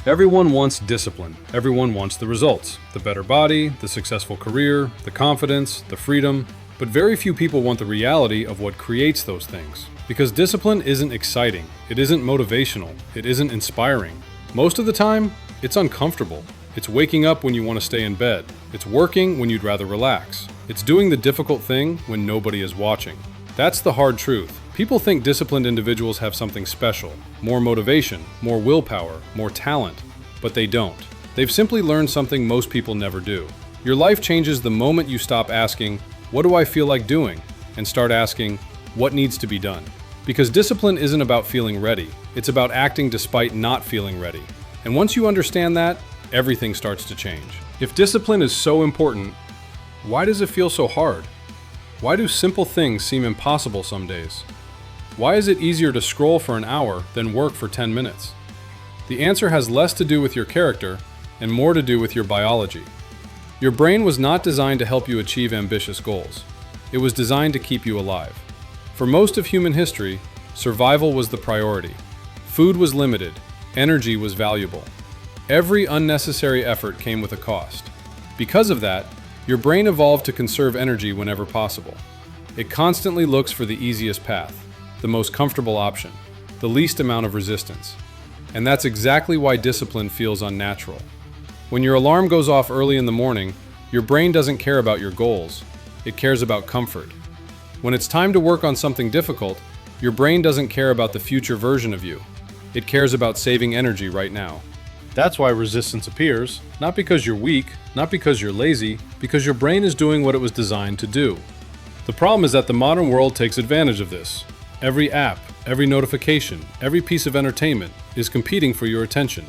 Everyone wants discipline. Everyone wants the results. The better body, the successful career, the confidence, the freedom. But very few people want the reality of what creates those things. Because discipline isn't exciting. It isn't motivational. It isn't inspiring. Most of the time, it's uncomfortable. It's waking up when you want to stay in bed. It's working when you'd rather relax. It's doing the difficult thing when nobody is watching. That's the hard truth. People think disciplined individuals have something special, more motivation, more willpower, more talent, but they don't. They've simply learned something most people never do. Your life changes the moment you stop asking, "What do I feel like doing?" and start asking, "What needs to be done?" Because discipline isn't about feeling ready. It's about acting despite not feeling ready. And once you understand that, everything starts to change. If discipline is so important, why does it feel so hard? Why do simple things seem impossible some days? Why is it easier to scroll for an hour than work for 10 minutes? The answer has less to do with your character and more to do with your biology. Your brain was not designed to help you achieve ambitious goals. It was designed to keep you alive. For most of human history, survival was the priority. Food was limited. Energy was valuable. Every unnecessary effort came with a cost. Because of that, your brain evolved to conserve energy whenever possible. It constantly looks for the easiest path, the most comfortable option, the least amount of resistance. And that's exactly why discipline feels unnatural. When your alarm goes off early in the morning, your brain doesn't care about your goals. It cares about comfort. When it's time to work on something difficult, your brain doesn't care about the future version of you. It cares about saving energy right now. That's why resistance appears, not because you're weak, not because you're lazy, because your brain is doing what it was designed to do. The problem is that the modern world takes advantage of this. Every app, every notification, every piece of entertainment is competing for your attention,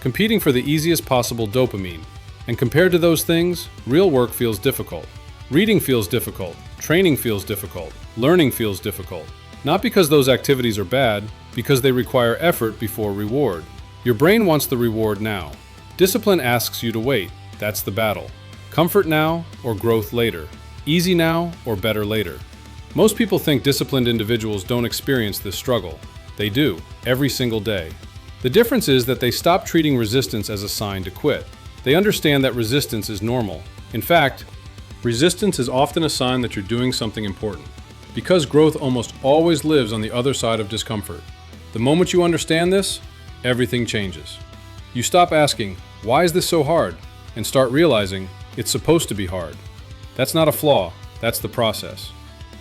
competing for the easiest possible dopamine. And compared to those things, real work feels difficult. Reading feels difficult, training feels difficult, learning feels difficult. Not because those activities are bad, because they require effort before reward. Your brain wants the reward now. Discipline asks you to wait. That's the battle. Comfort now or growth later. Easy now or better later. Most people think disciplined individuals don't experience this struggle. They do, every single day. The difference is that they stop treating resistance as a sign to quit. They understand that resistance is normal. In fact, resistance is often a sign that you're doing something important, because growth almost always lives on the other side of discomfort. The moment you understand this, everything changes. You stop asking, "Why is this so hard?" and start realizing it's supposed to be hard. That's not a flaw, that's the process.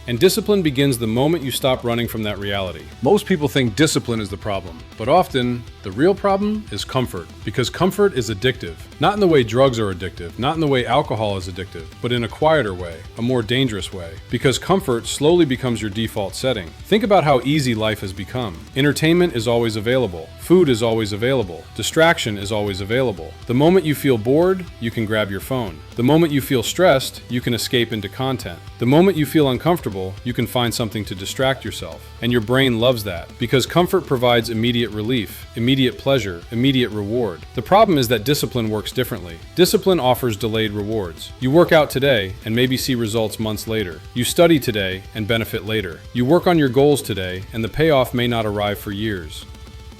And discipline begins the moment you stop running from that reality. Most people think discipline is the problem, but often the real problem is comfort, because comfort is addictive. Not in the way drugs are addictive, not in the way alcohol is addictive, but in a quieter way, a more dangerous way, because comfort slowly becomes your default setting. Think about how easy life has become. Entertainment is always available. Food is always available. Distraction is always available. The moment you feel bored, you can grab your phone. The moment you feel stressed, you can escape into content. The moment you feel uncomfortable, you can find something to distract yourself. And your brain loves that, because comfort provides immediate relief, immediate pleasure, immediate reward. The problem is that discipline works differently. Discipline offers delayed rewards. You work out today and maybe see results months later. You study today and benefit later. You work on your goals today and the payoff may not arrive for years.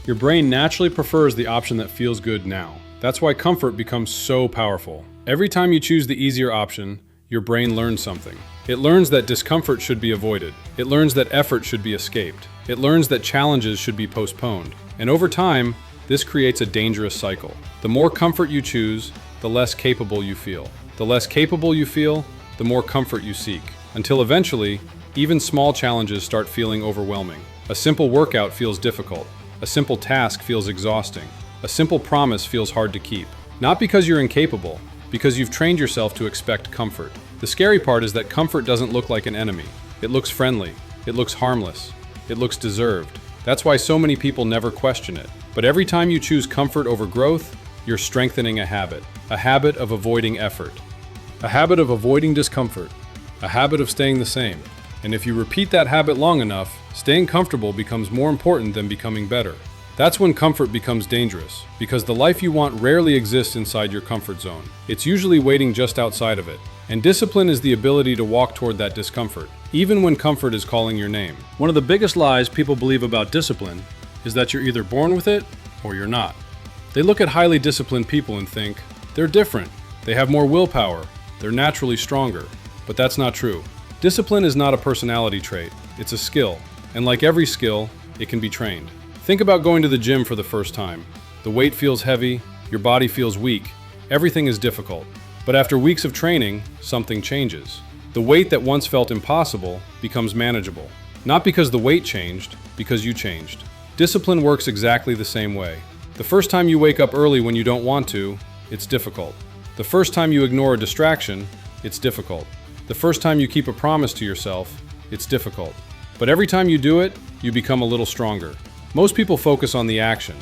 Your brain naturally prefers the option that feels good now. That's why comfort becomes so powerful. Every time you choose the easier option, your brain learns something. It learns that discomfort should be avoided. It learns that effort should be escaped. It learns that challenges should be postponed. And over time, this creates a dangerous cycle. The more comfort you choose, the less capable you feel. The less capable you feel, the more comfort you seek. Until eventually, even small challenges start feeling overwhelming. A simple workout feels difficult. A simple task feels exhausting. A simple promise feels hard to keep. Not because you're incapable, because you've trained yourself to expect comfort. The scary part is that comfort doesn't look like an enemy. It looks friendly. It looks harmless. It looks deserved. That's why so many people never question it. But every time you choose comfort over growth, you're strengthening a habit of avoiding effort, a habit of avoiding discomfort, a habit of staying the same. And if you repeat that habit long enough, staying comfortable becomes more important than becoming better. That's when comfort becomes dangerous, because the life you want rarely exists inside your comfort zone. It's usually waiting just outside of it. And discipline is the ability to walk toward that discomfort, even when comfort is calling your name. One of the biggest lies people believe about discipline is that you're either born with it or you're not. They look at highly disciplined people and think, they're different, they have more willpower, they're naturally stronger. But that's not true. Discipline is not a personality trait, it's a skill. And like every skill, it can be trained. Think about going to the gym for the first time. The weight feels heavy, your body feels weak, everything is difficult. But after weeks of training, something changes. The weight that once felt impossible becomes manageable. Not because the weight changed, because you changed. Discipline works exactly the same way. The first time you wake up early when you don't want to, it's difficult. The first time you ignore a distraction, it's difficult. The first time you keep a promise to yourself, it's difficult. But every time you do it, you become a little stronger. Most people focus on the action.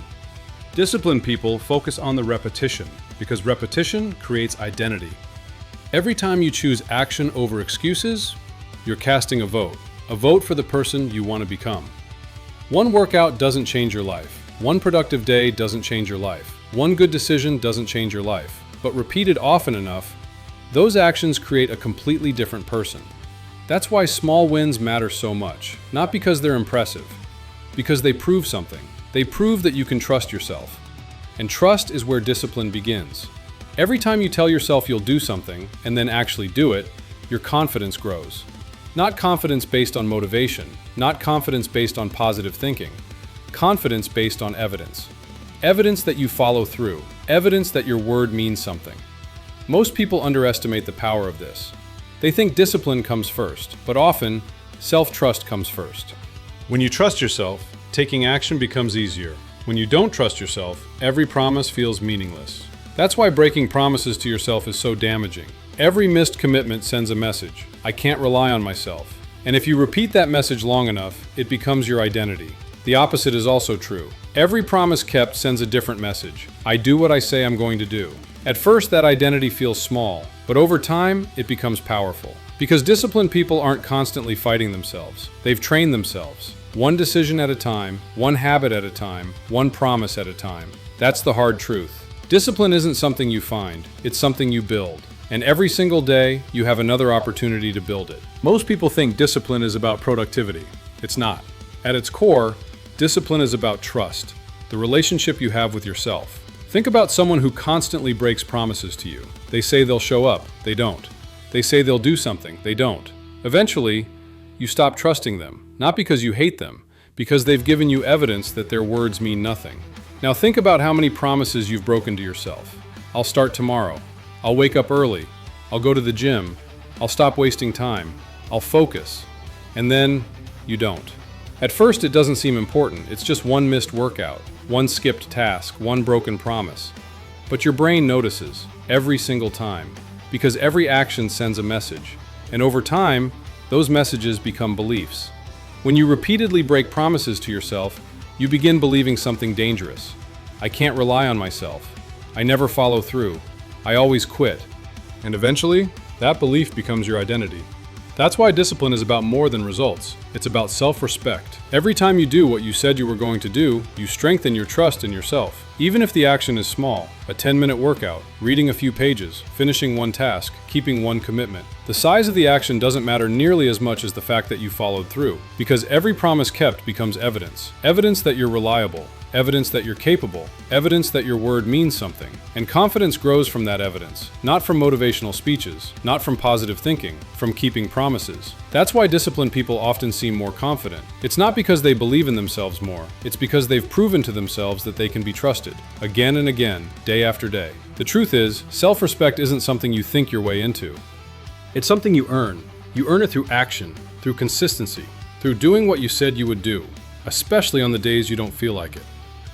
Disciplined people focus on the repetition, because repetition creates identity. Every time you choose action over excuses, you're casting a vote for the person you want to become. One workout doesn't change your life. One productive day doesn't change your life. One good decision doesn't change your life. But repeated often enough, those actions create a completely different person. That's why small wins matter so much. Not because they're impressive, because they prove something. They prove that you can trust yourself. And trust is where discipline begins. Every time you tell yourself you'll do something and then actually do it, your confidence grows. Not confidence based on motivation, not confidence based on positive thinking, confidence based on evidence. Evidence that you follow through, evidence that your word means something. Most people underestimate the power of this. They think discipline comes first, but often, self-trust comes first. When you trust yourself, taking action becomes easier. When you don't trust yourself, every promise feels meaningless. That's why breaking promises to yourself is so damaging. Every missed commitment sends a message. I can't rely on myself. And if you repeat that message long enough, it becomes your identity. The opposite is also true. Every promise kept sends a different message. I do what I say I'm going to do. At first, that identity feels small, but over time, it becomes powerful. Because disciplined people aren't constantly fighting themselves. They've trained themselves. One decision at a time, one habit at a time, one promise at a time. That's the hard truth. Discipline isn't something you find, it's something you build. And every single day, you have another opportunity to build it. Most people think discipline is about productivity. It's not. At its core, discipline is about trust, the relationship you have with yourself. Think about someone who constantly breaks promises to you. They say they'll show up, they don't. They say they'll do something, they don't. Eventually, you stop trusting them, not because you hate them, because they've given you evidence that their words mean nothing. Now think about how many promises you've broken to yourself. I'll start tomorrow. I'll wake up early. I'll go to the gym. I'll stop wasting time. I'll focus. And then, you don't. At first, it doesn't seem important. It's just one missed workout, one skipped task, one broken promise. But your brain notices, every single time, because every action sends a message. And over time, those messages become beliefs. When you repeatedly break promises to yourself, you begin believing something dangerous. I can't rely on myself. I never follow through. I always quit. And eventually, that belief becomes your identity. That's why discipline is about more than results. It's about self-respect. Every time you do what you said you were going to do, you strengthen your trust in yourself. Even if the action is small, a 10-minute workout, reading a few pages, finishing one task, keeping one commitment. The size of the action doesn't matter nearly as much as the fact that you followed through, because every promise kept becomes evidence. Evidence that you're reliable, evidence that you're capable, evidence that your word means something. And confidence grows from that evidence, not from motivational speeches, not from positive thinking, from keeping promises. That's why disciplined people often seem more confident. It's not because they believe in themselves more, it's because they've proven to themselves that they can be trusted, again and again, day after day. The truth is, self-respect isn't something you think your way into. It's something you earn. You earn it through action, through consistency, through doing what you said you would do, especially on the days you don't feel like it.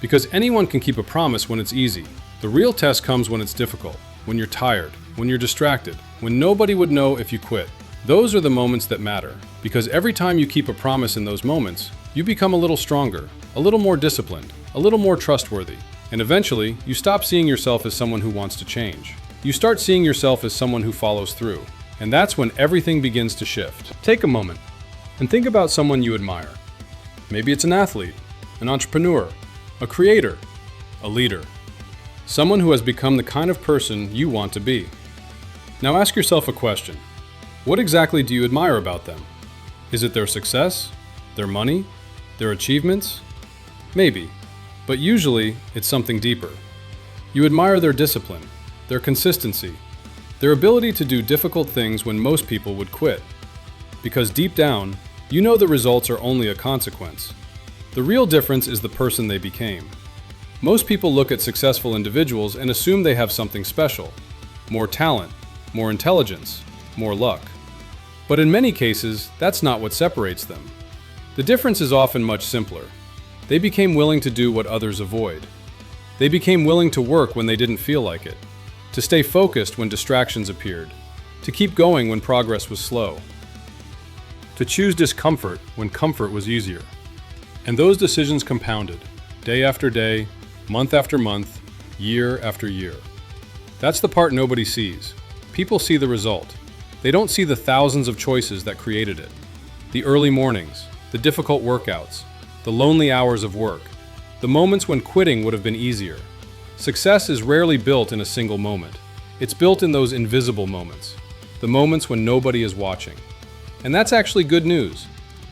Because anyone can keep a promise when it's easy. The real test comes when it's difficult, when you're tired, when you're distracted, when nobody would know if you quit. Those are the moments that matter, because every time you keep a promise in those moments, you become a little stronger, a little more disciplined, a little more trustworthy, and eventually, you stop seeing yourself as someone who wants to change. You start seeing yourself as someone who follows through, and that's when everything begins to shift. Take a moment and think about someone you admire. Maybe it's an athlete, an entrepreneur, a creator, a leader, someone who has become the kind of person you want to be. Now ask yourself a question. What exactly do you admire about them? Is it their success? Their money? Their achievements? Maybe, but usually it's something deeper. You admire their discipline, their consistency, their ability to do difficult things when most people would quit. Because deep down, you know the results are only a consequence. The real difference is the person they became. Most people look at successful individuals and assume they have something special: more talent, more intelligence, more luck. But in many cases, that's not what separates them. The difference is often much simpler. They became willing to do what others avoid. They became willing to work when they didn't feel like it, to stay focused when distractions appeared, to keep going when progress was slow, to choose discomfort when comfort was easier. And those decisions compounded, day after day, month after month, year after year. That's the part nobody sees. People see the result. They don't see the thousands of choices that created it. The early mornings, the difficult workouts, the lonely hours of work, the moments when quitting would have been easier. Success is rarely built in a single moment. It's built in those invisible moments, the moments when nobody is watching. And that's actually good news,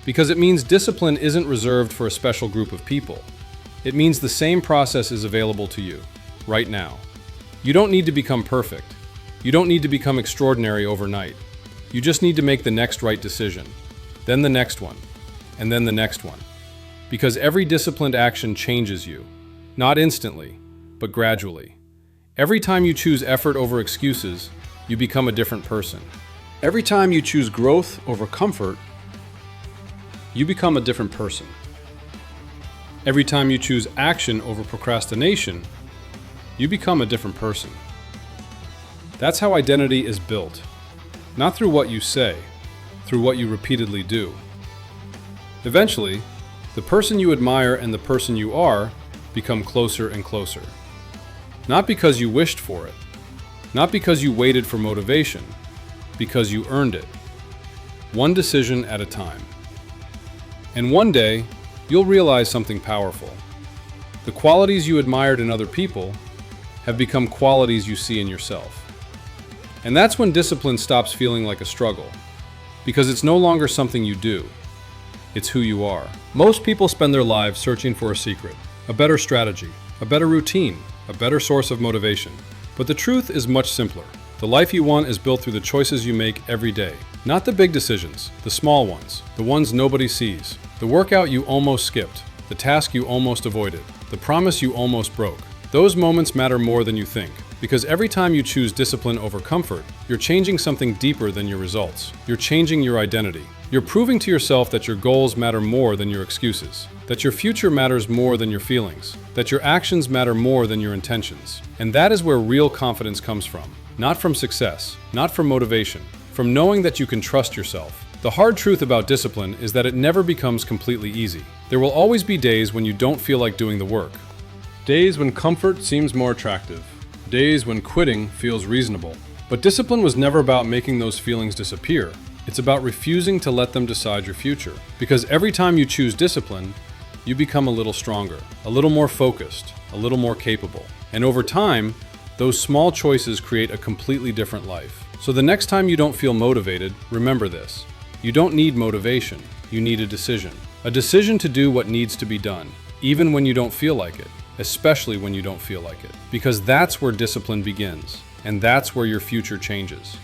because it means discipline isn't reserved for a special group of people. It means the same process is available to you, right now. You don't need to become perfect. You don't need to become extraordinary overnight. You just need to make the next right decision, then the next one, and then the next one. Because every disciplined action changes you, not instantly, but gradually. Every time you choose effort over excuses, you become a different person. Every time you choose growth over comfort, you become a different person. Every time you choose action over procrastination, you become a different person. That's how identity is built. Not through what you say, through what you repeatedly do. Eventually, the person you admire and the person you are become closer and closer. Not because you wished for it, not because you waited for motivation, because you earned it. One decision at a time. And one day, you'll realize something powerful. The qualities you admired in other people have become qualities you see in yourself. And that's when discipline stops feeling like a struggle, because it's no longer something you do. It's who you are. Most people spend their lives searching for a secret, a better strategy, a better routine, a better source of motivation. But the truth is much simpler. The life you want is built through the choices you make every day. Not the big decisions, the small ones, the ones nobody sees. The workout you almost skipped, the task you almost avoided, the promise you almost broke. Those moments matter more than you think. Because every time you choose discipline over comfort, you're changing something deeper than your results. You're changing your identity. You're proving to yourself that your goals matter more than your excuses, that your future matters more than your feelings, that your actions matter more than your intentions. And that is where real confidence comes from. Not from success, not from motivation, from knowing that you can trust yourself. The hard truth about discipline is that it never becomes completely easy. There will always be days when you don't feel like doing the work. Days when comfort seems more attractive. Days when quitting feels reasonable. But discipline was never about making those feelings disappear. It's about refusing to let them decide your future. Because every time you choose discipline, you become a little stronger, a little more focused, a little more capable. And over time, those small choices create a completely different life. So the next time you don't feel motivated, remember this. You don't need motivation, you need a decision. A decision to do what needs to be done, even when you don't feel like it. Especially when you don't feel like it. Because that's where discipline begins, and that's where your future changes.